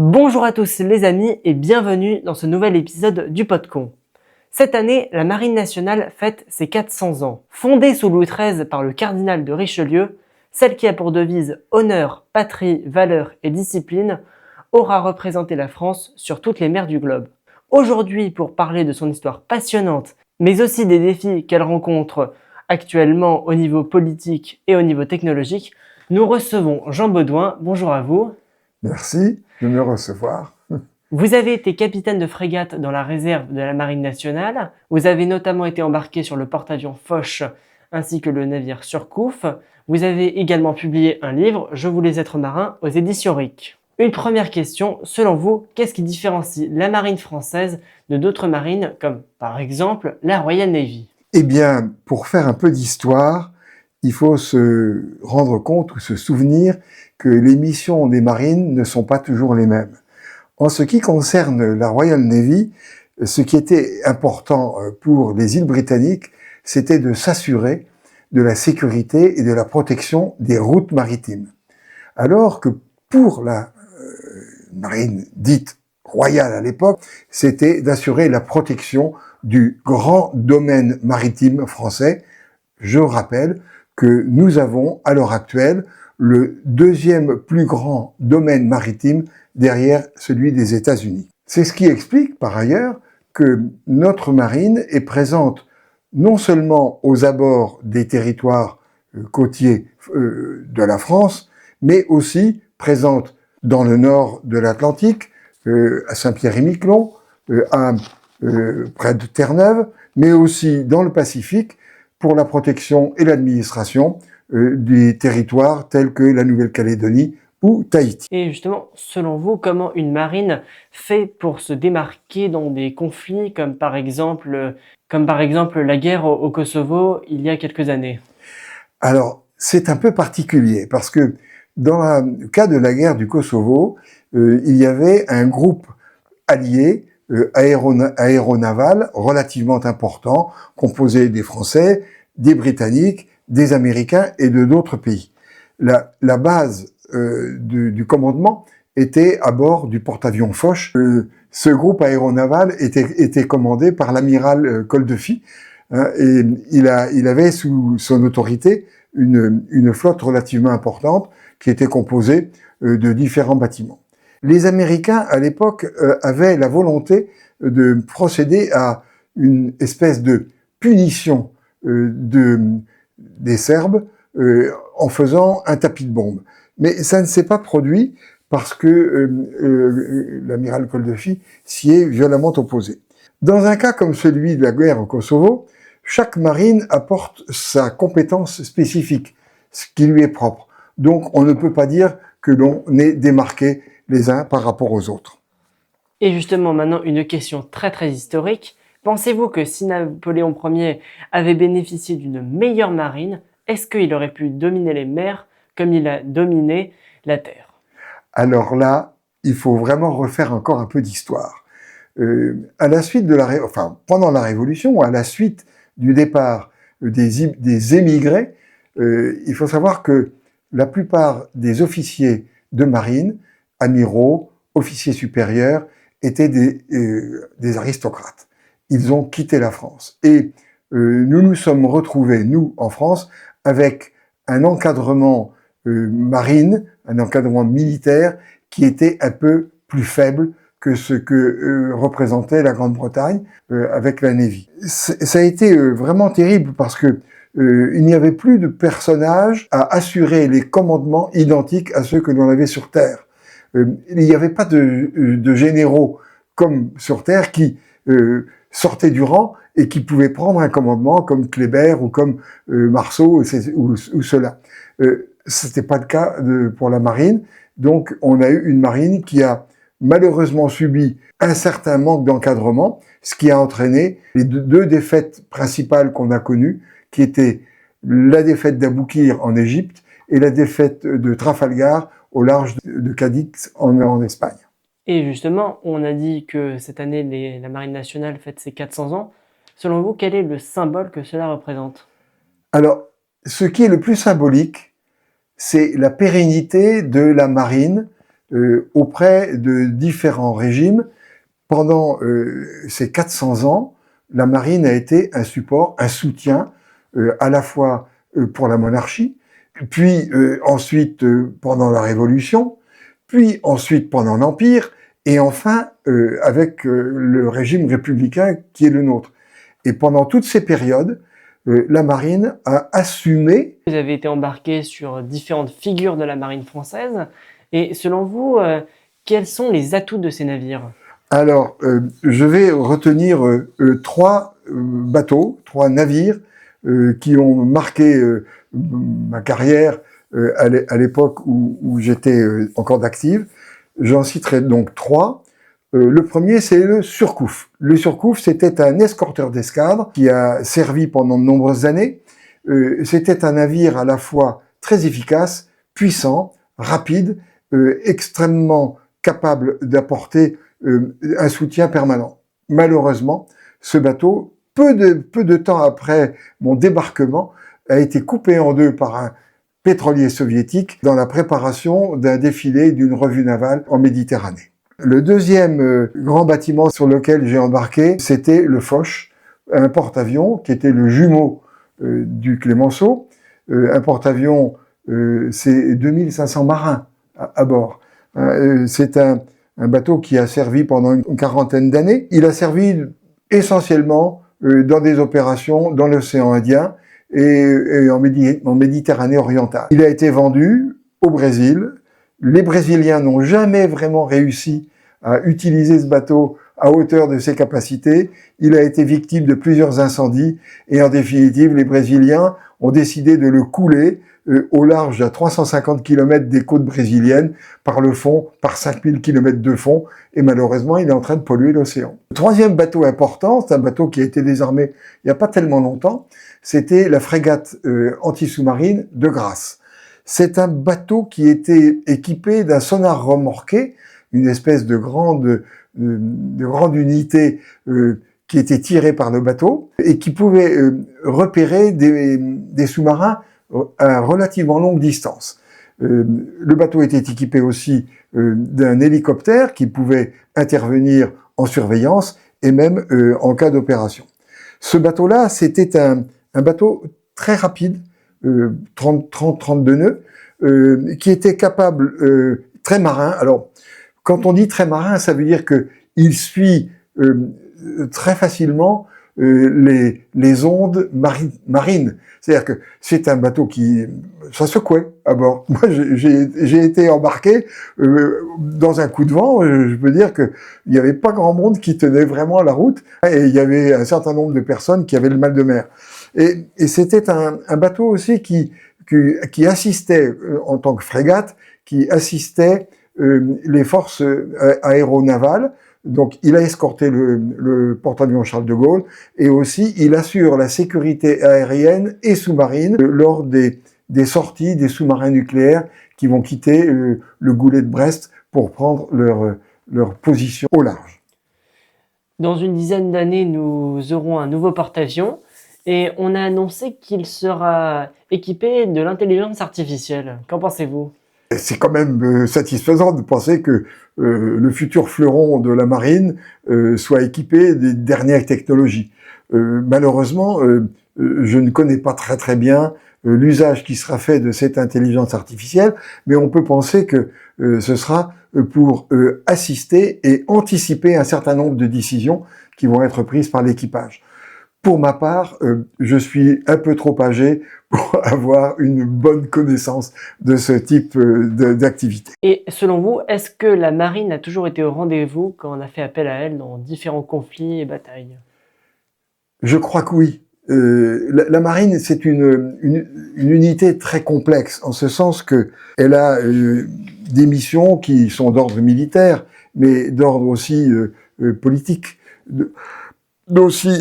Bonjour à tous les amis et bienvenue dans ce nouvel épisode du Podcon. Cette année, la Marine nationale fête ses 400 ans. Fondée sous Louis XIII par le cardinal de Richelieu, celle qui a pour devise honneur, patrie, valeur et discipline aura représenté la France sur toutes les mers du globe. Aujourd'hui, pour parler de son histoire passionnante, mais aussi des défis qu'elle rencontre actuellement au niveau politique et au niveau technologique, nous recevons Jean Baudouin. Bonjour à vous. Merci de me recevoir. Vous avez été capitaine de frégate dans la réserve de la Marine nationale. Vous avez notamment été embarqué sur le porte-avions Foch ainsi que le navire Surcouf. Vous avez également publié un livre, Je voulais être marin, aux éditions RIC. Une première question, selon vous, qu'est-ce qui différencie la marine française de d'autres marines, comme par exemple la Royal Navy? Eh bien, pour faire un peu d'histoire, il faut se rendre compte ou se souvenir que les missions des marines ne sont pas toujours les mêmes. En ce qui concerne la Royal Navy, ce qui était important pour les îles britanniques, c'était de s'assurer de la sécurité et de la protection des routes maritimes. Alors que pour la marine dite royale à l'époque, c'était d'assurer la protection du grand domaine maritime français. Je rappelle que nous avons, à l'heure actuelle, le deuxième plus grand domaine maritime derrière celui des États-Unis. C'est ce qui explique, par ailleurs, que notre marine est présente non seulement aux abords des territoires côtiers de la France, mais aussi présente dans le nord de l'Atlantique, à Saint-Pierre-et-Miquelon, près de Terre-Neuve, mais aussi dans le Pacifique, pour la protection et l'administration des territoires tels que la Nouvelle-Calédonie ou Tahiti. Et justement, selon vous, comment une marine fait pour se démarquer dans des conflits comme par exemple la guerre au Kosovo il y a quelques années? Alors, c'est un peu particulier parce que dans le cas de la guerre du Kosovo, il y avait un groupe allié aéronaval relativement important, composé des Français, des Britanniques, des Américains et de d'autres pays. La base du commandement était à bord du porte-avions Foch. Ce groupe aéronaval était commandé par l'amiral Koldefy, et il avait sous son autorité une flotte relativement importante qui était composée de différents bâtiments. Les Américains, à l'époque, avaient la volonté de procéder à une espèce de punition des Serbes en faisant un tapis de bombes. Mais ça ne s'est pas produit parce que l'amiral Koldefy s'y est violemment opposé. Dans un cas comme celui de la guerre au Kosovo, chaque marine apporte sa compétence spécifique, ce qui lui est propre. Donc on ne peut pas dire que l'on est démarqué les uns par rapport aux autres. Et justement, maintenant, une question très très historique. Pensez-vous que si Napoléon Ier avait bénéficié d'une meilleure marine, est-ce qu'il aurait pu dominer les mers comme il a dominé la terre? Alors là, il faut vraiment refaire encore un peu d'histoire. À la suite de pendant la Révolution, ou à la suite du départ des émigrés, il faut savoir que la plupart des officiers de marine, amiraux, officiers supérieurs, étaient des aristocrates. Ils ont quitté la France. Et nous nous sommes retrouvés, nous, en France, avec un encadrement marine, un encadrement militaire qui était un peu plus faible que ce que représentait la Grande-Bretagne avec la Navy. Ça a été vraiment terrible parce que il n'y avait plus de personnages à assurer les commandements identiques à ceux que l'on avait sur Terre. Il n'y avait pas de généraux comme sur Terre qui sortaient du rang et qui pouvaient prendre un commandement comme Kléber ou comme Marceau ou cela. C'était pas le cas pour la marine. Donc on a eu une marine qui a malheureusement subi un certain manque d'encadrement, ce qui a entraîné les deux défaites principales qu'on a connues, qui étaient la défaite d'Aboukir en Égypte et la défaite de Trafalgar au large de Cadix en Espagne. Et justement, on a dit que cette année, la Marine nationale fête ses 400 ans. Selon vous, quel est le symbole que cela représente? Alors, ce qui est le plus symbolique, c'est la pérennité de la marine auprès de différents régimes. Pendant ces 400 ans, la marine a été un support, un soutien, à la fois pour la monarchie, puis ensuite pendant la Révolution, puis ensuite pendant l'Empire, et enfin avec le régime républicain qui est le nôtre. Et pendant toutes ces périodes, la marine a assumé... Vous avez été embarqué sur différentes figures de la marine française, et selon vous, quels sont les atouts de ces navires? Alors, je vais retenir trois bateaux, trois navires qui ont marqué ma carrière à l'époque où j'étais encore d'active. J'en citerai donc trois. Le premier, c'est le Surcouf. Le Surcouf, c'était un escorteur d'escadre qui a servi pendant de nombreuses années. C'était un navire à la fois très efficace, puissant, rapide, extrêmement capable d'apporter un soutien permanent. Malheureusement, ce bateau, peu de temps après mon débarquement, a été coupé en deux par un pétrolier soviétique dans la préparation d'un défilé d'une revue navale en Méditerranée. Le deuxième grand bâtiment sur lequel j'ai embarqué, c'était le Foch, un porte-avions qui était le jumeau du Clemenceau. Un porte-avions, c'est 2500 marins à bord. C'est un bateau qui a servi pendant une quarantaine d'années. Il a servi essentiellement dans des opérations dans l'océan Indien et en Méditerranée orientale. Il a été vendu au Brésil. Les Brésiliens n'ont jamais vraiment réussi à utiliser ce bateau à hauteur de ses capacités. Il a été victime de plusieurs incendies et en définitive, les Brésiliens ont décidé de le couler au large à 350 km des côtes brésiliennes, par le fond, par 5000 km de fond, et malheureusement, il est en train de polluer l'océan. Le troisième bateau important, c'est un bateau qui a été désarmé il n'y a pas tellement longtemps, c'était la frégate anti-sous-marine de Grasse. C'est un bateau qui était équipé d'un sonar remorqué, une espèce de grande unité qui était tirée par le bateau, et qui pouvait repérer des sous-marins à relativement longue distance. Le bateau était équipé aussi d'un hélicoptère qui pouvait intervenir en surveillance et même en cas d'opération. Ce bateau-là, c'était un bateau très rapide, 32 nœuds, qui était capable, très marin. Alors, quand on dit très marin, ça veut dire que il suit très facilement les ondes marines. C'est-à-dire que c'est un bateau qui... ça secouait à bord. Moi, j'ai été embarqué dans un coup de vent. Je peux dire que il n'y avait pas grand monde qui tenait vraiment la route. Et il y avait un certain nombre de personnes qui avaient le mal de mer. Et c'était un bateau aussi qui assistait, en tant que frégate, qui assistait les forces aéronavales. Donc, il a escorté le porte-avions Charles de Gaulle et aussi, il assure la sécurité aérienne et sous-marine lors des sorties des sous-marins nucléaires qui vont quitter le goulet de Brest pour prendre leur position au large. Dans une dizaine d'années, nous aurons un nouveau porte-avions et on a annoncé qu'il sera équipé de l'intelligence artificielle. Qu'en pensez-vous ? C'est quand même satisfaisant de penser que le futur fleuron de la marine soit équipé des dernières technologies. Malheureusement, je ne connais pas très bien l'usage qui sera fait de cette intelligence artificielle, mais on peut penser que ce sera pour assister et anticiper un certain nombre de décisions qui vont être prises par l'équipage. Pour ma part, je suis un peu trop âgé pour avoir une bonne connaissance de ce type d'activité. Et selon vous, est-ce que la marine a toujours été au rendez-vous quand on a fait appel à elle dans différents conflits et batailles ? Je crois que oui. La marine, c'est une unité très complexe, en ce sens que elle a des missions qui sont d'ordre militaire, mais d'ordre aussi politique, aussi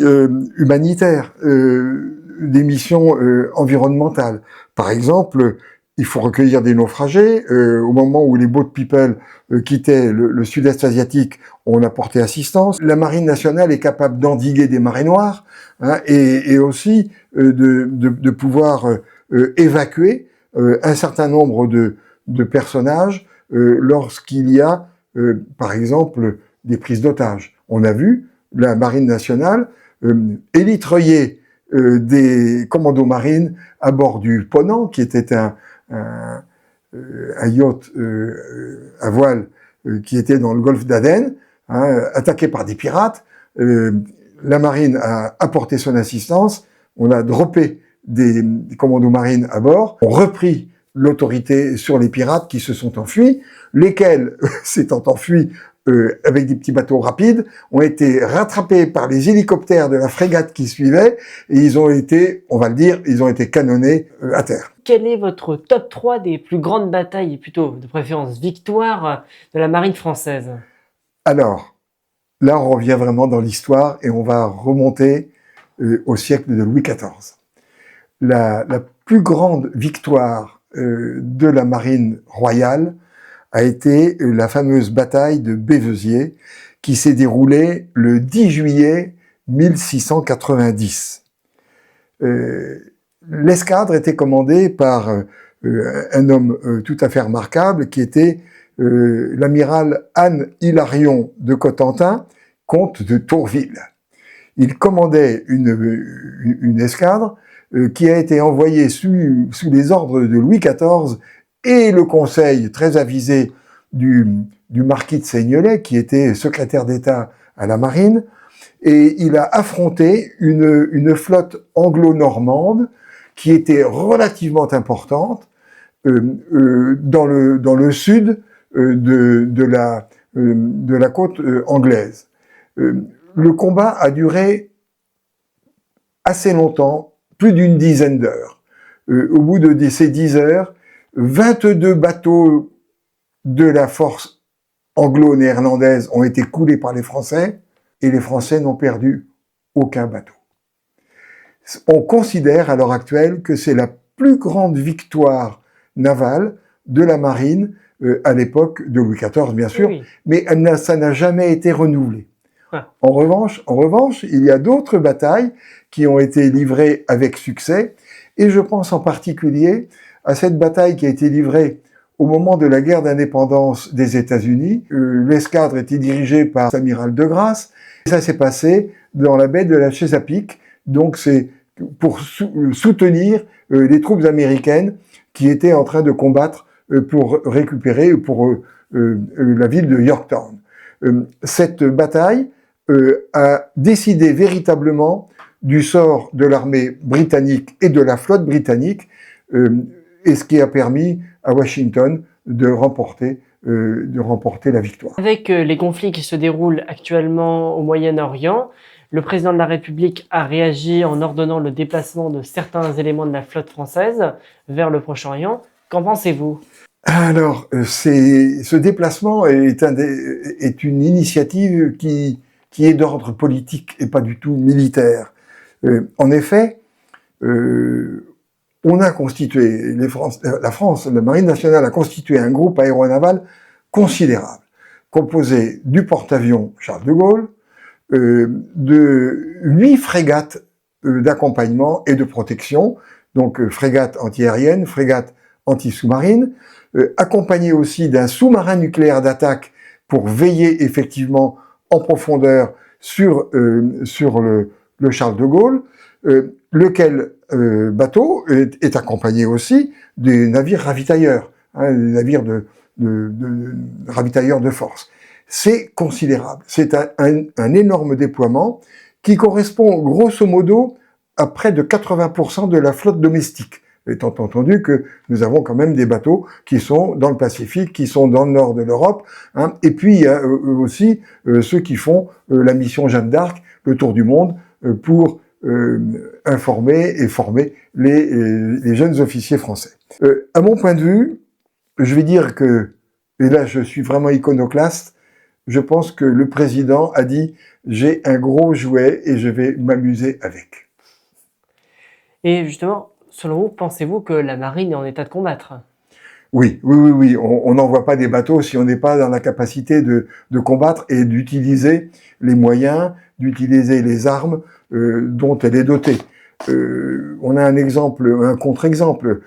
humanitaire, des missions environnementales. Par exemple, il faut recueillir des naufragés. Au moment où les boat people quittaient le sud-est asiatique, on a porté assistance. La marine nationale est capable d'endiguer des marées noires, hein, et aussi de pouvoir évacuer un certain nombre de personnages lorsqu'il y a, par exemple, des prises d'otages. On a vu la Marine nationale élitreiller des commandos marines à bord du Ponant, qui était un yacht à voile qui était dans le golfe d'Aden, attaqué par des pirates. La marine a apporté son assistance, on a droppé des commandos marines à bord, on repris l'autorité sur les pirates qui se sont enfuis, lesquels, s'étant enfuis avec des petits bateaux rapides, ont été rattrapés par les hélicoptères de la frégate qui suivait, et ils ont été, on va le dire, ils ont été canonnés à terre. Quel est votre top 3 des plus grandes batailles, et plutôt de préférence victoires, de la marine française? Alors, là on revient vraiment dans l'histoire et on va remonter au siècle de Louis XIV. La plus grande victoire de la marine royale a été la fameuse bataille de Bévesiers qui s'est déroulée le 10 juillet 1690. L'escadre était commandée par un homme tout à fait remarquable qui était l'amiral Anne Hilarion de Cotentin, comte de Tourville. Il commandait une escadre qui a été envoyée sous les ordres de Louis XIV et le conseil très avisé du marquis de Seignelay, qui était secrétaire d'État à la marine, et il a affronté une flotte anglo-normande qui était relativement importante dans le sud de la côte anglaise. Le combat a duré assez longtemps, plus d'une dizaine d'heures. Au bout de ces 10 heures, 22 bateaux de la force anglo-néerlandaise ont été coulés par les Français et les Français n'ont perdu aucun bateau. On considère à l'heure actuelle que c'est la plus grande victoire navale de la marine à l'époque de Louis XIV, bien sûr, oui. Mais ça n'a jamais été renouvelé. Ah. En revanche, il y a d'autres batailles qui ont été livrées avec succès, et je pense en particulier à cette bataille qui a été livrée au moment de la guerre d'indépendance des États-Unis. L'escadre était dirigée par l'amiral de Grasse, et ça s'est passé dans la baie de la Chesapeake, donc c'est pour soutenir les troupes américaines qui étaient en train de combattre pour récupérer la ville de Yorktown. Cette bataille a décidé véritablement du sort de l'armée britannique et de la flotte britannique, et ce qui a permis à Washington de remporter la victoire. Avec les conflits qui se déroulent actuellement au Moyen-Orient, le président de la République a réagi en ordonnant le déplacement de certains éléments de la flotte française vers le Proche-Orient. Qu'en pensez-vous? Alors, ce déplacement est une initiative qui est d'ordre politique et pas du tout militaire. En effet, on a constitué, la Marine nationale a constitué un groupe aéronaval considérable, composé du porte-avions Charles de Gaulle, de 8 frégates d'accompagnement et de protection, donc frégates antiaériennes, frégates anti-sous-marines, accompagné aussi d'un sous-marin nucléaire d'attaque pour veiller effectivement en profondeur sur le Charles de Gaulle, lequel bateau est accompagné aussi des navires ravitailleurs, des navires de ravitailleurs de force. C'est considérable. C'est un énorme déploiement qui correspond grosso modo à près de 80% de la flotte domestique, étant entendu que nous avons quand même des bateaux qui sont dans le Pacifique, qui sont dans le nord de l'Europe, et puis il y a aussi ceux qui font la mission Jeanne d'Arc, le tour du monde, pour informer et former les jeunes officiers français. À mon point de vue, je vais dire que, et là je suis vraiment iconoclaste, je pense que le président a dit « j'ai un gros jouet et je vais m'amuser avec ». Et justement, selon vous, pensez-vous que la marine est en état de combattre? Oui. On n'envoie pas des bateaux si on n'est pas dans la capacité de combattre et d'utiliser les moyens, d'utiliser les armes dont elle est dotée. On a un contre-exemple,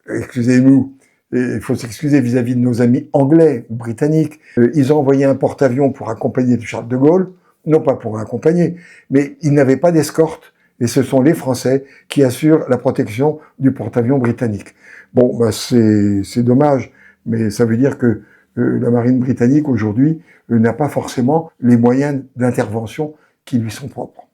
excusez-nous, il faut s'excuser vis-à-vis de nos amis anglais ou britanniques. Ils ont envoyé un porte-avions pour accompagner Charles de Gaulle, non pas pour l'accompagner, mais ils n'avaient pas d'escorte, et ce sont les Français qui assurent la protection du porte-avions britannique. Bon, bah c'est dommage, mais ça veut dire que la marine britannique aujourd'hui n'a pas forcément les moyens d'intervention qui lui sont propres.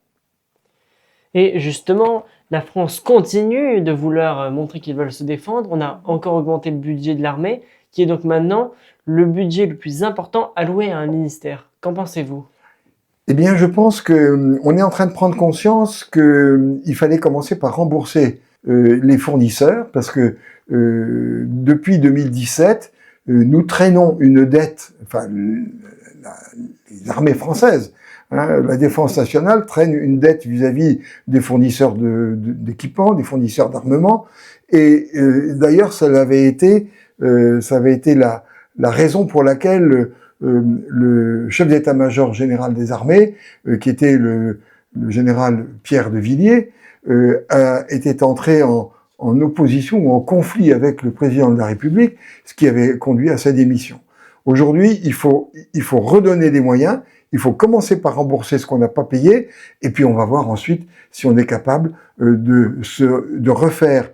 Et justement, la France continue de vouloir montrer qu'ils veulent se défendre. On a encore augmenté le budget de l'armée, qui est donc maintenant le budget le plus important alloué à un ministère. Qu'en pensez-vous? Eh bien, je pense que on est en train de prendre conscience qu'il fallait commencer par rembourser les fournisseurs, parce que depuis 2017, nous traînons une dette, enfin, les armées françaises, hein, la défense nationale traîne une dette vis-à-vis des fournisseurs d'équipements, des fournisseurs d'armement, et d'ailleurs, ça avait été la raison pour laquelle le chef d'état-major général des armées, qui était le général Pierre de Villiers, était entré en opposition ou en conflit avec le président de la République, ce qui avait conduit à sa démission. Aujourd'hui, il faut redonner des moyens, il faut commencer par rembourser ce qu'on n'a pas payé, et puis on va voir ensuite si on est capable de refaire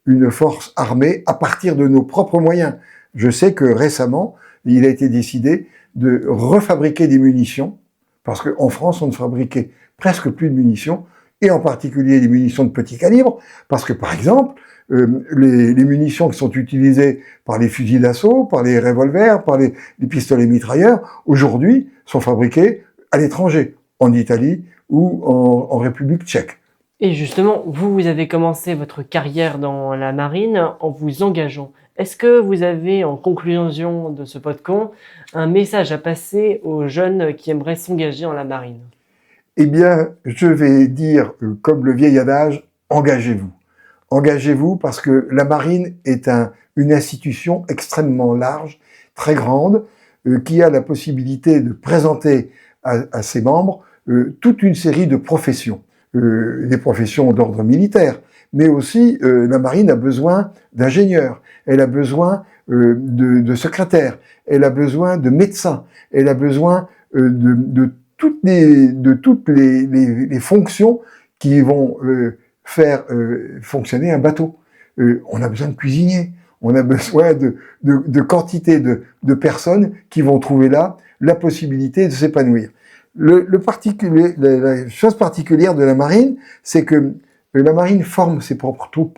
une force armée à partir de nos propres moyens. Je sais que récemment, il a été décidé de refabriquer des munitions, parce qu'en France, on ne fabriquait presque plus de munitions, et en particulier des munitions de petit calibre, parce que par exemple, les munitions qui sont utilisées par les fusils d'assaut, par les revolvers, par les pistolets mitrailleurs, aujourd'hui sont fabriquées à l'étranger, en Italie ou en République tchèque. Et justement, vous avez commencé votre carrière dans la marine en vous engageant. Est-ce que vous avez, en conclusion de ce podcast, un message à passer aux jeunes qui aimeraient s'engager dans la marine? Eh bien, je vais dire, comme le vieil adage, engagez-vous. Engagez-vous parce que la marine est une institution extrêmement large, très grande, qui a la possibilité de présenter à ses membres toute une série de professions. Des professions d'ordre militaire, mais aussi la marine a besoin d'ingénieurs, elle a besoin de secrétaires, elle a besoin de médecins, elle a besoin de toutes les fonctions qui vont faire fonctionner un bateau. On a besoin de cuisiniers, on a besoin de quantité de personnes qui vont trouver là la possibilité de s'épanouir. La chose particulière de la marine, c'est que la marine forme ses propres troupes.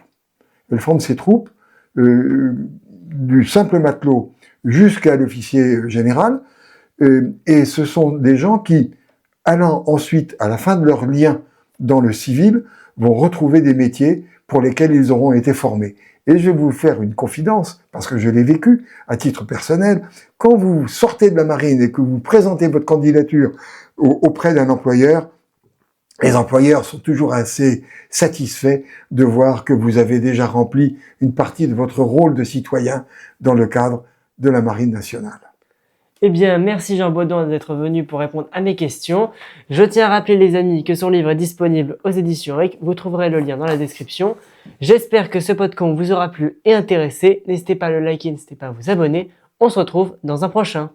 Elle forme ses troupes du simple matelot jusqu'à l'officier général, et ce sont des gens qui, allant ensuite à la fin de leur lien dans le civil, vont retrouver des métiers pour lesquels ils auront été formés. Et je vais vous faire une confidence, parce que je l'ai vécu à titre personnel. Quand vous sortez de la marine et que vous présentez votre candidature auprès d'un employeur, les employeurs sont toujours assez satisfaits de voir que vous avez déjà rempli une partie de votre rôle de citoyen dans le cadre de la Marine nationale. Eh bien, merci Jean Baudouin d'être venu pour répondre à mes questions. Je tiens à rappeler les amis que son livre est disponible aux éditions RIC. Vous trouverez le lien dans la description. J'espère que ce podcast vous aura plu et intéressé. N'hésitez pas à le liker, n'hésitez pas à vous abonner. On se retrouve dans un prochain.